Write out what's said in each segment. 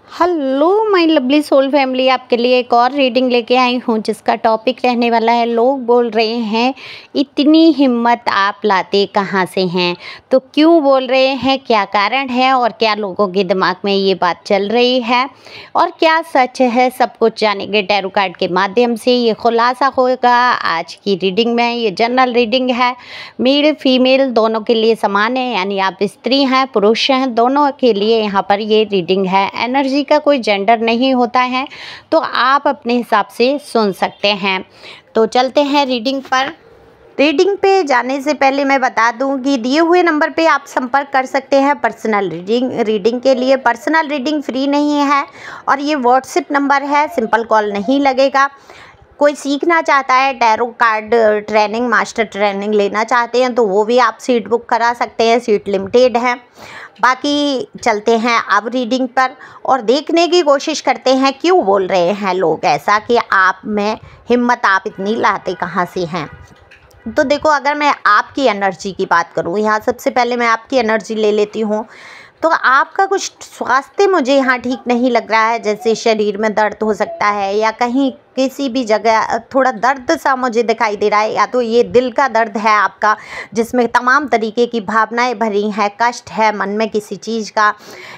Hello my lovely soul family, आपके लिए एक और रीडिंग लेके आई हूँ जिसका टॉपिक रहने वाला है लोग बोल रहे हैं इतनी हिम्मत आप लाते कहाँ से हैं। तो क्यों बोल रहे हैं, क्या कारण है और क्या लोगों के दिमाग में ये बात चल रही है और क्या सच है, सब कुछ जानेंगे टैरो कार्ड के माध्यम से। ये खुलासा होगा आज की रीडिंग में। ये जनरल रीडिंग है, मेल फीमेल दोनों के लिए समान है, यानी आप स्त्री हैं पुरुष हैं दोनों के लिए यहाँ पर ये रीडिंग है। एनर्जी का कोई जेंडर नहीं होता है, तो आप अपने हिसाब से सुन सकते हैं। तो चलते हैं रीडिंग पर। रीडिंग पे जाने से पहले मैं बता दूं कि दिए हुए नंबर पे आप संपर्क कर सकते हैं पर्सनल रीडिंग के लिए। पर्सनल रीडिंग फ्री नहीं है और ये व्हाट्सएप नंबर है, सिंपल कॉल नहीं लगेगा। कोई सीखना चाहता है tarot card training, master training लेना चाहते हैं तो वो भी आप सीट बुक करा सकते हैं, सीट लिमिटेड है। बाकी चलते हैं अब रीडिंग पर और देखने की कोशिश करते हैं क्यों बोल रहे हैं लोग ऐसा कि आप में हिम्मत आप इतनी लाते कहाँ से हैं। तो देखो, अगर मैं आपकी एनर्जी की बात करूँ, यहाँ सबसे पहले मैं आपकी एनर्जी ले लेती हूँ। तो आपका कुछ स्वास्थ्य मुझे यहाँ ठीक नहीं लग रहा है, जैसे शरीर में दर्द हो सकता है या कहीं किसी भी जगह थोड़ा दर्द सा मुझे दिखाई दे रहा है। या तो ये दिल का दर्द है आपका, जिसमें तमाम तरीके की भावनाएं भरी हैं, कष्ट है मन में किसी चीज़ का,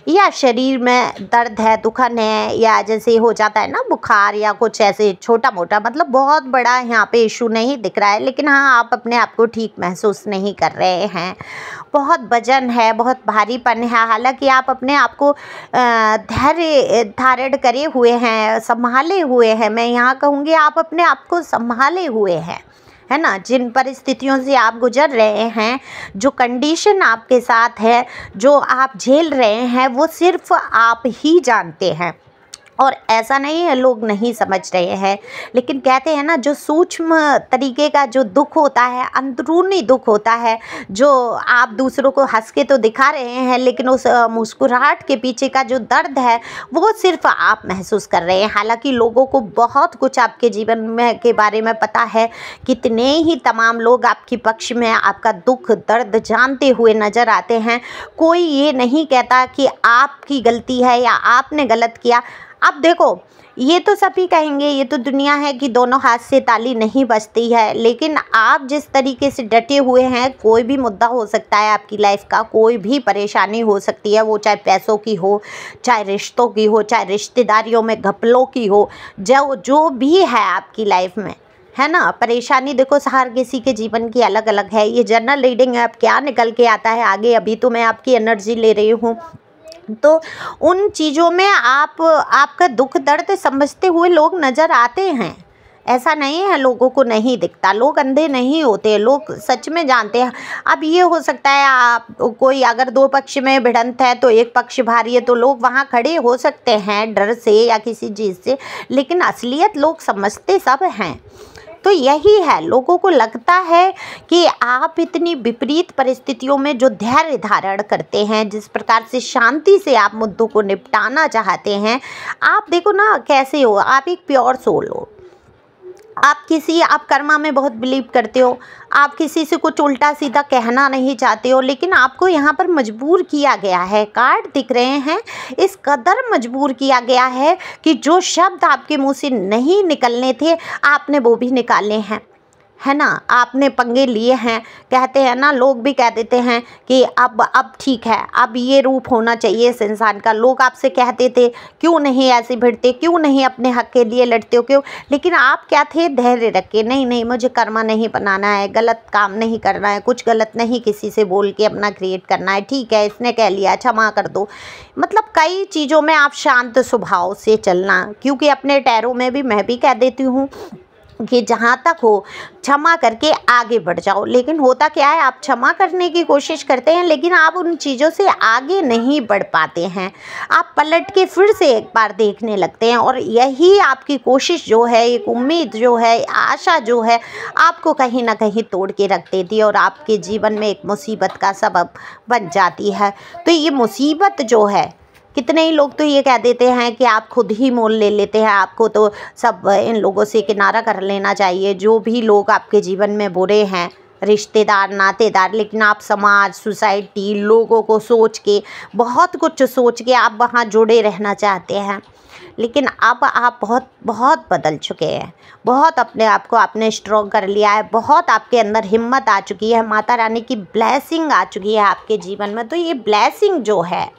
या शरीर में दर्द है, दुखन है, या जैसे हो जाता है ना बुखार या कुछ ऐसे छोटा मोटा, मतलब बहुत बड़ा यहाँ पे इशू नहीं दिख रहा है। लेकिन हाँ, आप अपने आप को ठीक महसूस नहीं कर रहे हैं, बहुत वजन है, बहुत भारीपन है। हालांकि आप अपने आप को धैर्य धारण करे हुए हैं, संभाले हुए हैं। मैं यहाँ कहूँगी आप अपने आप को संभाले हुए हैं, है ना। जिन परिस्थितियों से आप गुजर रहे हैं, जो कंडीशन आपके साथ है, जो आप झेल रहे हैं, वो सिर्फ आप ही जानते हैं। और ऐसा नहीं है लोग नहीं समझ रहे हैं, लेकिन कहते हैं ना, जो सूक्ष्म तरीके का जो दुख होता है, अंदरूनी दुख होता है, जो आप दूसरों को हंस के तो दिखा रहे हैं, लेकिन उस मुस्कुराहट के पीछे का जो दर्द है वो सिर्फ आप महसूस कर रहे हैं। हालांकि लोगों को बहुत कुछ आपके जीवन में के बारे में पता है, कितने ही तमाम लोग आपके पक्ष में आपका दुख दर्द जानते हुए नज़र आते हैं। कोई ये नहीं कहता कि आपकी गलती है या आपने गलत किया। अब देखो, ये तो सभी कहेंगे, ये तो दुनिया है कि दोनों हाथ से ताली नहीं बजती है, लेकिन आप जिस तरीके से डटे हुए हैं, कोई भी मुद्दा हो सकता है आपकी लाइफ का, कोई भी परेशानी हो सकती है, वो चाहे पैसों की हो, चाहे रिश्तों की हो, चाहे रिश्तेदारियों में घपलों की हो, जो भी है आपकी लाइफ में, है ना। परेशानी देखो हर किसी के जीवन की अलग अलग है। ये जनरल रीडिंग है, अब क्या निकल के आता है आगे, अभी तो मैं आपकी एनर्जी ले रही हूँ। तो उन चीज़ों में आपका दुख दर्द समझते हुए लोग नज़र आते हैं। ऐसा नहीं है लोगों को नहीं दिखता, लोग अंधे नहीं होते, लोग सच में जानते हैं। अब ये हो सकता है आप कोई अगर दो पक्ष में भिड़ंत है तो एक पक्ष भारी है, तो लोग वहाँ खड़े हो सकते हैं डर से या किसी चीज़ से, लेकिन असलियत लोग समझते सब हैं। तो यही है, लोगों को लगता है कि आप इतनी विपरीत परिस्थितियों में जो धैर्य धारण करते हैं, जिस प्रकार से शांति से आप मुद्दों को निपटाना चाहते हैं, आप देखो ना कैसे हो, आप एक प्योर सोल हो। आप कर्मा में बहुत बिलीव करते हो, आप किसी से कुछ उल्टा सीधा कहना नहीं चाहते हो, लेकिन आपको यहाँ पर मजबूर किया गया है। कार्ड दिख रहे हैं, इस कदर मजबूर किया गया है कि जो शब्द आपके मुंह से नहीं निकलने थे आपने वो भी निकाले हैं, है ना। आपने पंगे लिए हैं। कहते हैं ना, लोग भी कह देते हैं कि अब ठीक है, अब ये रूप होना चाहिए इस इंसान का। लोग आपसे कहते थे क्यों नहीं ऐसे भिड़ते, क्यों नहीं अपने हक के लिए लड़ते हो, क्यों। लेकिन आप क्या थे, धैर्य रख के, नहीं मुझे कर्मा नहीं बनाना है, गलत काम नहीं करना है, कुछ गलत नहीं किसी से बोल के अपना क्रिएट करना है। ठीक है, इसने कह लिया, क्षमा कर दो। मतलब कई चीज़ों में आप शांत स्वभाव से चलना, क्योंकि अपने टैरो में भी मैं भी कह देती हूँ कि जहाँ तक हो क्षमा करके आगे बढ़ जाओ। लेकिन होता क्या है, आप क्षमा करने की कोशिश करते हैं, लेकिन आप उन चीज़ों से आगे नहीं बढ़ पाते हैं। आप पलट के फिर से एक बार देखने लगते हैं, और यही आपकी कोशिश जो है, एक उम्मीद जो है, आशा जो है, आपको कहीं ना कहीं तोड़ के रख देती है और आपके जीवन में एक मुसीबत का सबब बन जाती है। तो ये मुसीबत जो है, कितने ही लोग तो ये कह देते हैं कि आप खुद ही मोल ले लेते हैं, आपको तो सब इन लोगों से किनारा कर लेना चाहिए। जो भी लोग आपके जीवन में बुरे हैं, रिश्तेदार, नातेदार, लेकिन आप समाज, सोसाइटी, लोगों को सोच के, बहुत कुछ सोच के आप वहाँ जुड़े रहना चाहते हैं। लेकिन अब आप बहुत बहुत बदल चुके हैं, बहुत अपने आप को आपने स्ट्रॉन्ग कर लिया है, बहुत आपके अंदर हिम्मत आ चुकी है, माता रानी की ब्लेसिंग आ चुकी है आपके जीवन में। तो ये ब्लेसिंग जो है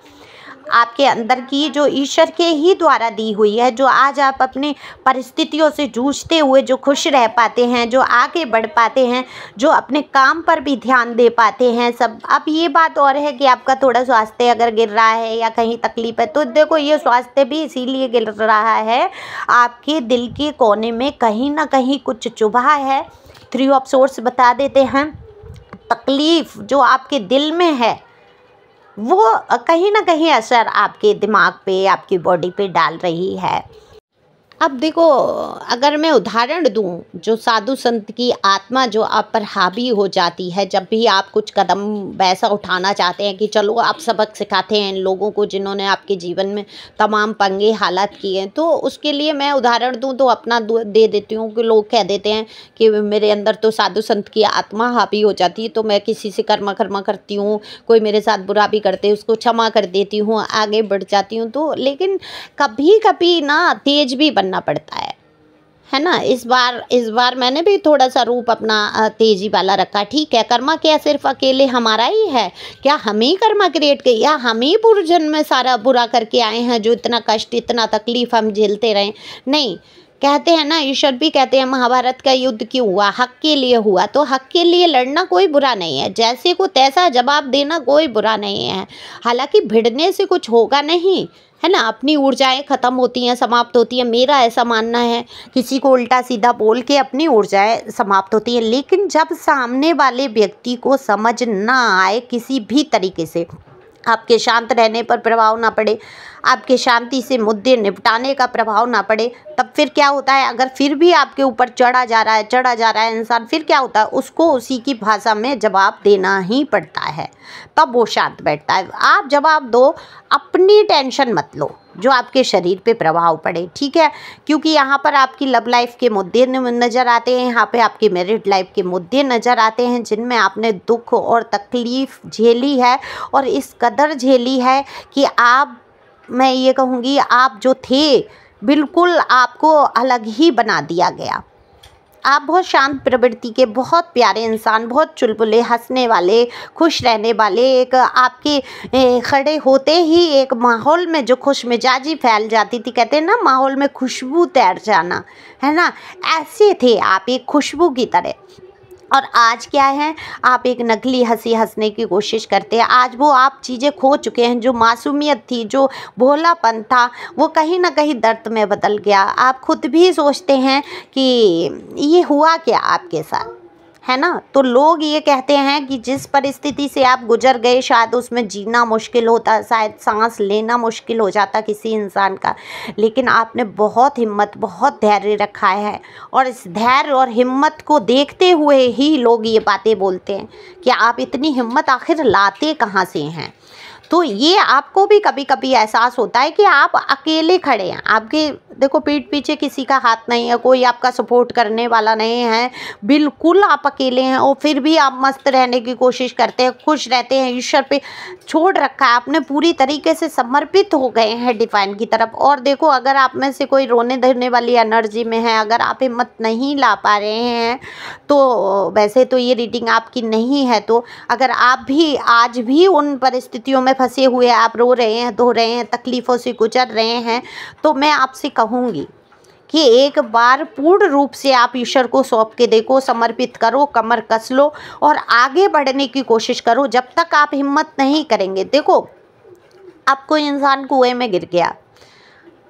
आपके अंदर की, जो ईश्वर के ही द्वारा दी हुई है, जो आज आप अपनी परिस्थितियों से जूझते हुए जो खुश रह पाते हैं, जो आगे बढ़ पाते हैं, जो अपने काम पर भी ध्यान दे पाते हैं सब। अब ये बात और है कि आपका थोड़ा स्वास्थ्य अगर गिर रहा है या कहीं तकलीफ है, तो देखो ये स्वास्थ्य भी इसीलिए गिर रहा है, आपके दिल के कोने में कहीं ना कहीं कुछ चुभा है। 3 ऑफ सोर्स बता देते हैं, तकलीफ जो आपके दिल में है वो कहीं ना कहीं असर आपके दिमाग पे, आपकी बॉडी पे डाल रही है। अब देखो, अगर मैं उदाहरण दूं, जो साधु संत की आत्मा जो आप पर हावी हो जाती है, जब भी आप कुछ कदम वैसा उठाना चाहते हैं कि चलो आप सबक सिखाते हैं इन लोगों को जिन्होंने आपके जीवन में तमाम पंगे हालात किए हैं, तो उसके लिए मैं उदाहरण दूं तो अपना दे देती हूँ कि लोग कह देते हैं कि मेरे अंदर तो साधु संत की आत्मा हावी हो जाती है, तो मैं किसी से कर्मा करती हूँ, कोई मेरे साथ बुरा भी करते उसको क्षमा कर देती हूँ, आगे बढ़ जाती हूँ। तो लेकिन कभी कभी ना तेज भी बनना पड़ता है ना। इस बार मैंने भी थोड़ा सा रूप अपना तेजी वाला रखा। ठीक है, कर्मा क्या सिर्फ अकेले हमारा ही है? क्या हम ही कर्मा क्रिएट किए, या हम ही पूर्व जन्म में सारा बुरा करके आए हैं जो इतना कष्ट, इतना तकलीफ हम झेलते रहे? नहीं, कहते हैं ना, ईश्वर भी कहते हैं महाभारत का युद्ध क्यों हुआ? हक के लिए हुआ। तो हक के लिए लड़ना कोई बुरा नहीं है, जैसे को तैसा जवाब देना कोई बुरा नहीं है। हालांकि भिड़ने से कुछ होगा नहीं, है ना। अपनी ऊर्जाएं खत्म होती हैं, समाप्त होती हैं, मेरा ऐसा मानना है। किसी को उल्टा सीधा बोल के अपनी ऊर्जाएं समाप्त होती हैं, लेकिन जब सामने वाले व्यक्ति को समझ ना आए किसी भी तरीके से, आपके शांत रहने पर प्रभाव ना पड़े, आपके शांति से मुद्दे निपटाने का प्रभाव ना पड़े, तब फिर क्या होता है? अगर फिर भी आपके ऊपर चढ़ा जा रहा है इंसान, फिर क्या होता है? उसको उसी की भाषा में जवाब देना ही पड़ता है, तब वो शांत बैठता है। आप जवाब दो, अपनी टेंशन मत लो जो आपके शरीर पे प्रभाव पड़े, ठीक है। क्योंकि यहाँ पर आपकी लव लाइफ के मुद्दे नज़र आते हैं, यहाँ पे आपकी मैरिड लाइफ के मुद्दे नज़र आते हैं, जिनमें आपने दुख और तकलीफ़ झेली है, और इस कदर झेली है कि मैं ये कहूँगी आप जो थे बिल्कुल आपको अलग ही बना दिया गया। आप बहुत शांत प्रवृत्ति के, बहुत प्यारे इंसान, बहुत चुलबुले, हंसने वाले, खुश रहने वाले, एक आपके खड़े होते ही एक माहौल में जो खुश मिजाजी फैल जाती थी, कहते हैं ना माहौल में खुशबू तैर जाना, है ना, ऐसे थे आप, एक खुशबू की तरह। और आज क्या है? आप एक नकली हंसी हंसने की कोशिश करते हैं। आज वो आप चीज़ें खो चुके हैं, जो मासूमियत थी, जो भोलापन था, वो कहीं ना कहीं दर्द में बदल गया। आप खुद भी सोचते हैं कि ये हुआ क्या आपके साथ, है ना। तो लोग ये कहते हैं कि जिस परिस्थिति से आप गुजर गए, शायद उसमें जीना मुश्किल होता, शायद सांस लेना मुश्किल हो जाता किसी इंसान का, लेकिन आपने बहुत हिम्मत, बहुत धैर्य रखा है। और इस धैर्य और हिम्मत को देखते हुए ही लोग ये बातें बोलते हैं कि आप इतनी हिम्मत आखिर लाते कहाँ से हैं। तो ये आपको भी कभी कभी एहसास होता है कि आप अकेले खड़े हैं, आपके देखो पीठ पीछे किसी का हाथ नहीं है, कोई आपका सपोर्ट करने वाला नहीं है, बिल्कुल आप अकेले हैं, और फिर भी आप मस्त रहने की कोशिश करते हैं, खुश रहते हैं, ईश्वर पे छोड़ रखा है आपने, पूरी तरीके से समर्पित हो गए हैं डिवाइन की तरफ। और देखो, अगर आप में से कोई रोने धरने वाली एनर्जी में है, अगर आप हिम्मत नहीं ला पा रहे हैं, तो वैसे तो ये रीडिंग आपकी नहीं है, तो अगर आप भी आज भी उन परिस्थितियों में फंसे हुए, आप रो रहे हैं, धो रहे हैं, तकलीफ़ों से गुजर रहे हैं, तो मैं आपसे कहूँगी कि एक बार पूर्ण रूप से आप ईश्वर को सौंप के देखो, समर्पित करो, कमर कस लो और आगे बढ़ने की कोशिश करो। जब तक आप हिम्मत नहीं करेंगे, देखो अब कोई इंसान कुएं में गिर गया,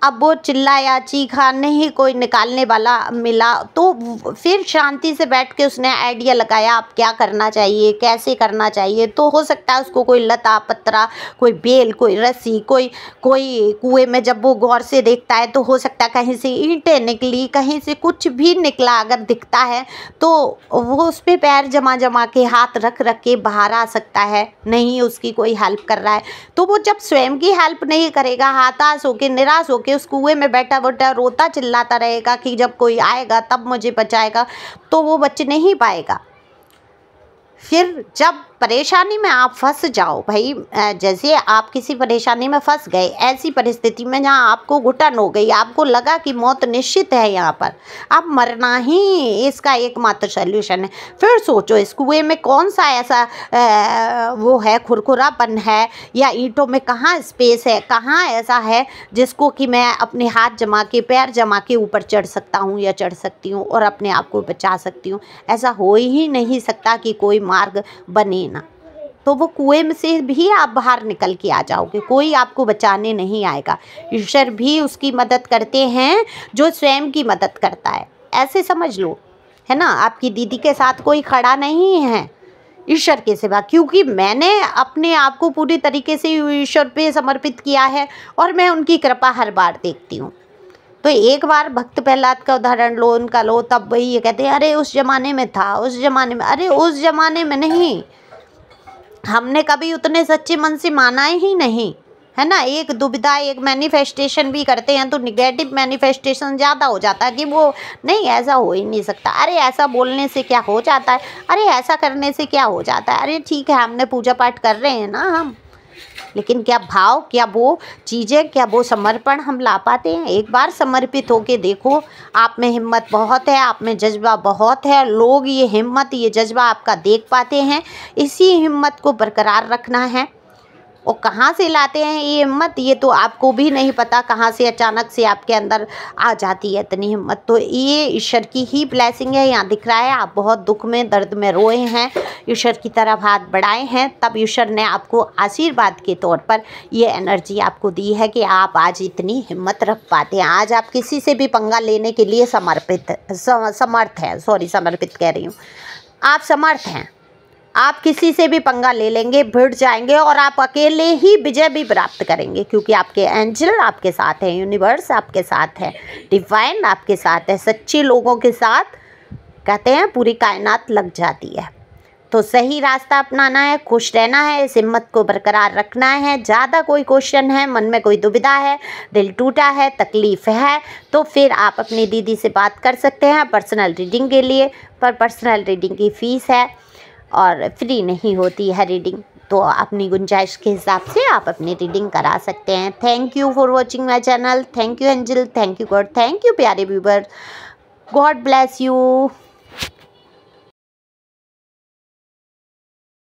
अब वो चिल्लाया, चीखा, नहीं कोई निकालने वाला मिला, तो फिर शांति से बैठ के उसने आइडिया लगाया आप क्या करना चाहिए, कैसे करना चाहिए। तो हो सकता है उसको कोई लता पत्रा, कोई बेल, कोई रस्सी, कोई कुएं में जब वो गौर से देखता है तो हो सकता है कहीं से ईंटें निकली, कहीं से कुछ भी निकला अगर दिखता है, तो वो उस पर पैर जमा के, हाथ रख के बाहर आ सकता है। नहीं उसकी कोई हेल्प कर रहा है, तो वो जब स्वयं की हेल्प नहीं करेगा, हताश होकर, निराश होकर उस कुएं में बैठा रोता चिल्लाता रहेगा कि जब कोई आएगा तब मुझे बचाएगा, तो वो बच नहीं पाएगा। फिर जब परेशानी में आप फंस जाओ भाई, जैसे आप किसी परेशानी में फंस गए, ऐसी परिस्थिति में जहाँ आपको घुटन हो गई, आपको लगा कि मौत निश्चित है, यहाँ पर अब मरना ही इसका एकमात्र सॉल्यूशन है, फिर सोचो इस कुएं में कौन सा ऐसा वो है, खुरखुरापन है या ईंटों में कहाँ स्पेस है, कहाँ ऐसा है जिसको कि मैं अपने हाथ जमा के पैर जमा के ऊपर चढ़ सकता हूँ या चढ़ सकती हूँ और अपने आप को बचा सकती हूँ। ऐसा हो ही नहीं सकता कि कोई मार्ग बने ना, तो वो कुएं में से भी आप बाहर निकल के आ जाओगे, कोई आपको बचाने नहीं आएगा। ईश्वर भी उसकी मदद करते हैं जो स्वयं की मदद करता है, ऐसे समझ लो, है ना। आपकी दीदी के साथ कोई खड़ा नहीं है ईश्वर के सिवा, क्योंकि मैंने अपने आप को पूरी तरीके से ईश्वर पे समर्पित किया है और मैं उनकी कृपा हर बार देखती हूँ। तो एक बार भक्त प्रहलाद का उदाहरण लो, उनका लो, तब वही ये कहते हैं अरे उस ज़माने में था, उस ज़माने में, अरे उस ज़माने में नहीं, हमने कभी उतने सच्चे मन से माना ही नहीं, है ना। एक दुविधा, एक मैनिफेस्टेशन भी करते हैं तो निगेटिव मैनिफेस्टेशन ज़्यादा हो जाता है कि वो नहीं, ऐसा हो ही नहीं सकता, अरे ऐसा बोलने से क्या हो जाता है, अरे ऐसा करने से क्या हो जाता है, अरे ठीक है हमने पूजा पाठ कर रहे हैं ना हम, लेकिन क्या भाव, क्या वो चीज़ें, क्या वो समर्पण हम ला पाते हैं। एक बार समर्पित होके देखो, आप में हिम्मत बहुत है, आप में जज्बा बहुत है, लोग ये हिम्मत, ये जज्बा आपका देख पाते हैं। इसी हिम्मत को बरकरार रखना है। और कहाँ से लाते हैं ये हिम्मत, ये तो आपको भी नहीं पता, कहाँ से अचानक से आपके अंदर आ जाती है इतनी हिम्मत। तो ये ईश्वर की ही ब्लेसिंग है। यहाँ दिख रहा है आप बहुत दुख में, दर्द में रोए हैं, ईश्वर की तरफ हाथ बढ़ाए हैं, तब ईश्वर ने आपको आशीर्वाद के तौर पर ये एनर्जी आपको दी है कि आप आज इतनी हिम्मत रख पाते हैं। आज आप किसी से भी पंगा लेने के लिए समर्थ हैं, सॉरी समर्पित कह रही हूँ, आप समर्थ हैं। आप किसी से भी पंगा ले लेंगे, भिड़ जाएंगे और आप अकेले ही विजय भी प्राप्त करेंगे, क्योंकि आपके एंजल आपके साथ है, यूनिवर्स आपके साथ है, डिवाइन आपके साथ है। सच्चे लोगों के साथ कहते हैं पूरी कायनात लग जाती है। तो सही रास्ता अपनाना है, खुश रहना है, इस हिम्मत को बरकरार रखना है। ज़्यादा कोई क्वेश्चन है, मन में कोई दुविधा है, दिल टूटा है, तकलीफ़ है, तो फिर आप अपनी दीदी से बात कर सकते हैं पर्सनल रीडिंग के लिए। पर पर्सनल रीडिंग की फ़ीस है और फ्री नहीं होती है रीडिंग, तो अपनी गुंजाइश के हिसाब से आप अपनी रीडिंग करा सकते हैं। Thank you for watching my channel. Thank you angel, thank you God, thank you प्यारे व्यूवर, गॉड ब्लेस यू।